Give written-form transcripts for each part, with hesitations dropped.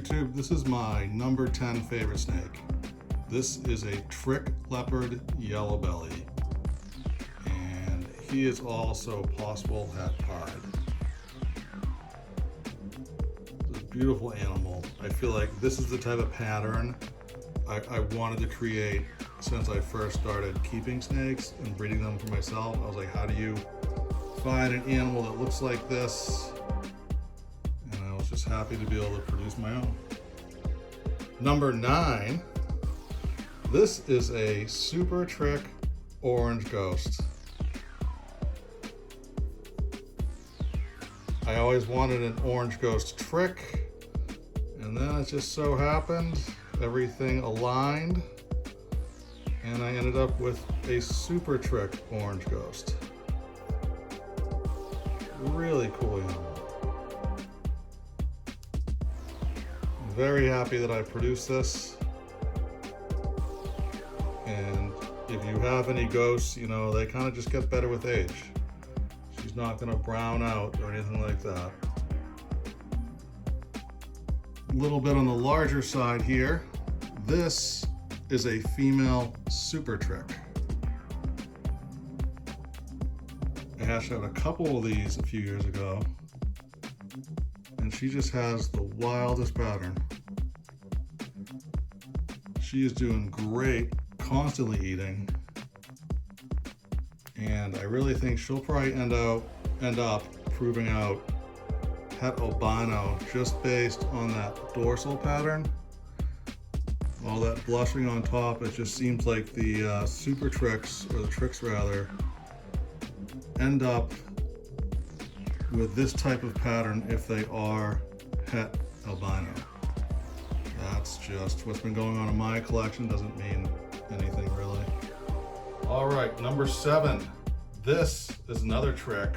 YouTube, this is my number 10 favorite snake. This is a trick leopard yellow belly, and he is also possible het pied. It's a beautiful animal. I feel like this is the type of pattern I wanted to create since I first started keeping snakes and breeding them for myself. I was like, how do you find an animal that looks like this? And I was just happy to be able to produce my own. Number 9, this is a super trick orange ghost. I always wanted an orange ghost trick, and then it just so happened everything aligned, and I ended up with a super trick orange ghost. Really cool animal. I'm very happy that I produced this. And if you have any ghosts, you know, they kind of just get better with age. She's not going to brown out or anything like that. A little bit on the larger side here. This is a female super trick. I hatched out a couple of these a few years ago, and she just has the wildest pattern. She is doing great, constantly eating, and I really think she'll probably end up proving out het albino just based on that dorsal pattern. All that blushing on top, it just seems like the super tricks, or the tricks rather, end up with this type of pattern if they are het albino. That's just what's been going on in my collection, doesn't mean anything really. All right, number 7. This is another trick.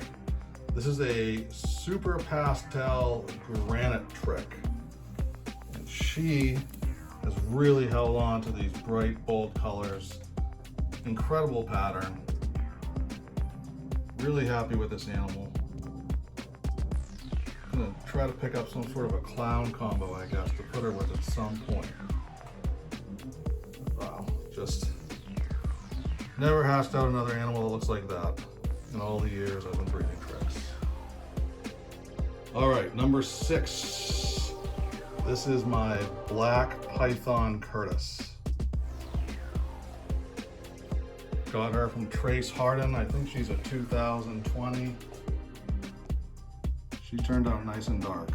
This is a super pastel granite trick. And she has really held on to these bright, bold colors. Incredible pattern. Really happy with this animal. I'm gonna try to pick up some sort of a clown combo, I guess, to put her with at some point. Wow, just never hatched out another animal that looks like that in all the years I've been breeding tricks. All right, number 6. This is my black python Curtis. Got her from Trace Harden. I think she's a 2020. She turned out nice and dark.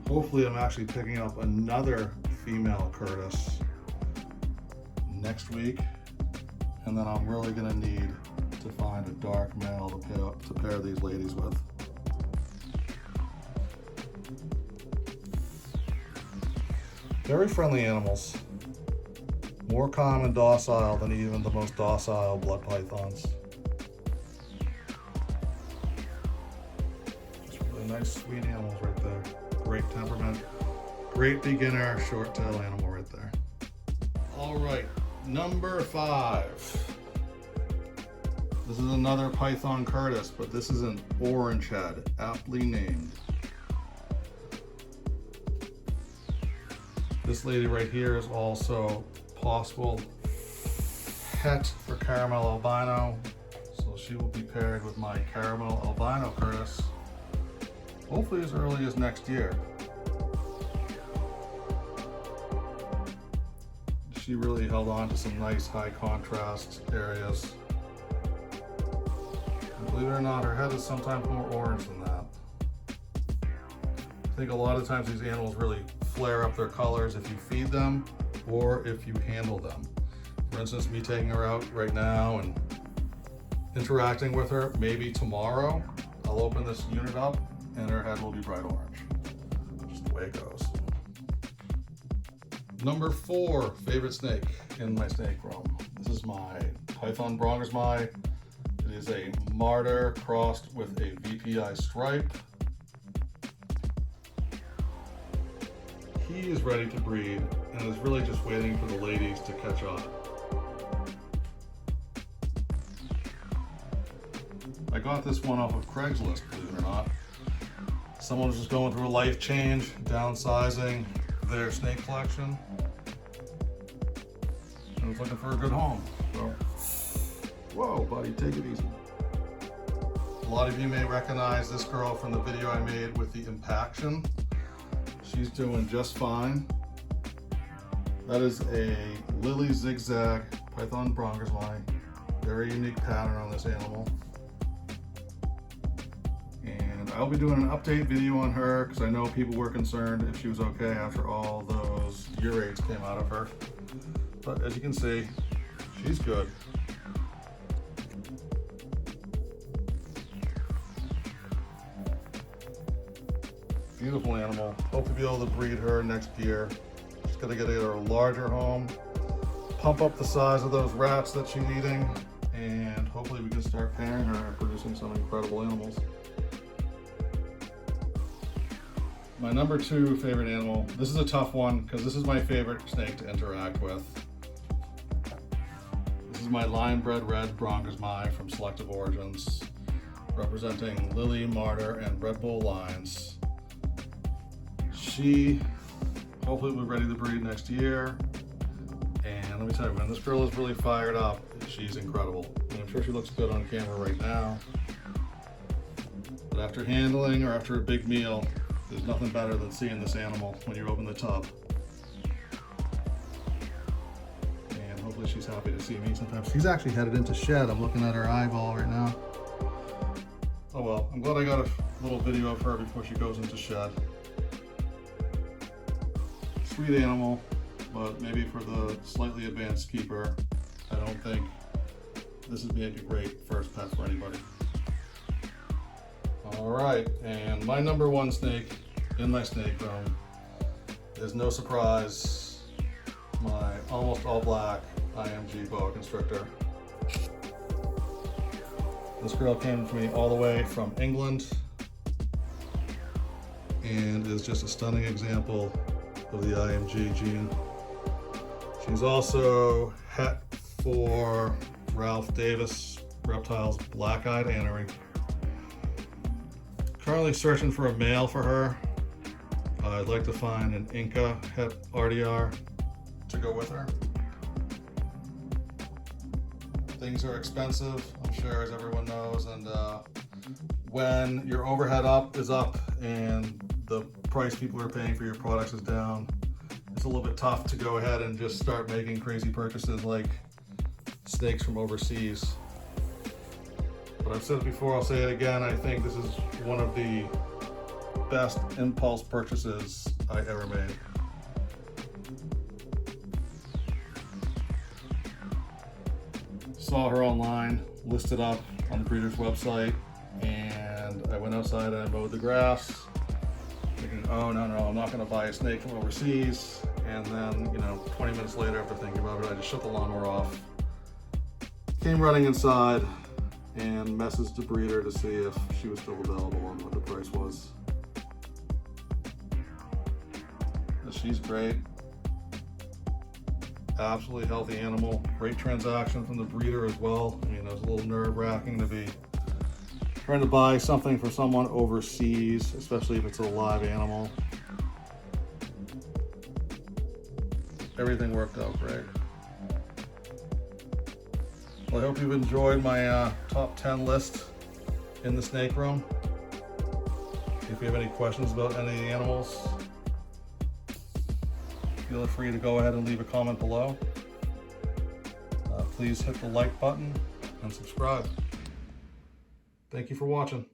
Hopefully I'm actually picking up another female Curtis next week, and then I'm really gonna need to find a dark male to pair these ladies with. Very friendly animals. More calm and docile than even the most docile blood pythons. Just really nice, sweet animals right there. Great temperament. Great beginner short tail animal right there. All right, number 5. This is another python Curtis, but this is an orange head, aptly named. This lady right here is also possible het for caramel albino, so she will be paired with my caramel albino Curtis, hopefully as early as next year. She really held on to some nice high contrast areas. And believe it or not, her head is sometimes more orange than that. I think a lot of times these animals really flare up their colors if you feed them or if you handle them. For instance, me taking her out right now and interacting with her, maybe tomorrow, I'll open this unit up and her head will be bright orange. Just the way it goes. Number 4 favorite snake in my snake room. This is my Python Bronch. It is a martyr crossed with a VPI stripe. He is ready to breed and is really just waiting for the ladies to catch up. I got this one off of Craigslist, believe it or not. Someone was just going through a life change, downsizing their snake collection, and was looking for a good home. So, whoa, buddy, take it easy. A lot of you may recognize this girl from the video I made with the impaction. She's doing just fine. That is a Lily Zig Zag Python Bronch. Very unique pattern on this animal. And I'll be doing an update video on her because I know people were concerned if she was okay after all those urates came out of her. But as you can see, she's good. Beautiful animal. Hope to be able to breed her next year. Just gotta get her a larger home, pump up the size of those rats that she's eating, and hopefully we can start pairing her and producing some incredible animals. My number 2 favorite animal. This is a tough one because this is my favorite snake to interact with. This is my line-bred red Bronch from Selective Origins, representing Lily, Martyr, and Red Bull lines. She hopefully will be ready to breed next year. And let me tell you, when this girl is really fired up, she's incredible. And I'm sure she looks good on camera right now. But after handling or after a big meal, there's nothing better than seeing this animal when you open the tub. And hopefully she's happy to see me sometimes. She's actually headed into shed. I'm looking at her eyeball right now. Oh well, I'm glad I got a little video of her before she goes into shed. Sweet animal, but maybe for the slightly advanced keeper, I don't think this would be a great first pet for anybody. All right, and my number 1 snake in my snake room is no surprise, my almost all black IMG Boa Constrictor. This girl came to me all the way from England and is just a stunning example of the IMG gene. She's also het for Ralph Davis Reptiles Black-Eyed Anery. Currently searching for a male for her. I'd like to find an Inca het RDR to go with her. Things are expensive, I'm sure, as everyone knows, and when your overhead is up and the price people are paying for your products is down, it's a little bit tough to go ahead and just start making crazy purchases like snakes from overseas. But I've said it before, I'll say it again, I think this is one of the best impulse purchases I ever made. Saw her online, listed up on the breeder's website, and I went outside and I mowed the grass, thinking, oh no, I'm not gonna buy a snake from overseas. And then, 20 minutes later after thinking about it, I just shut the lawnmower off, came running inside, and messaged the breeder to see if she was still available and what the price was. And she's great. Absolutely healthy animal. Great transaction from the breeder as well. I mean, it was a little nerve-wracking to be trying to buy something for someone overseas, especially if it's a live animal. Everything worked out great. Well, I hope you've enjoyed my top 10 list in the snake room. If you have any questions about any of the animals, feel free to go ahead and leave a comment below. Please hit the like button and subscribe. Thank you for watching.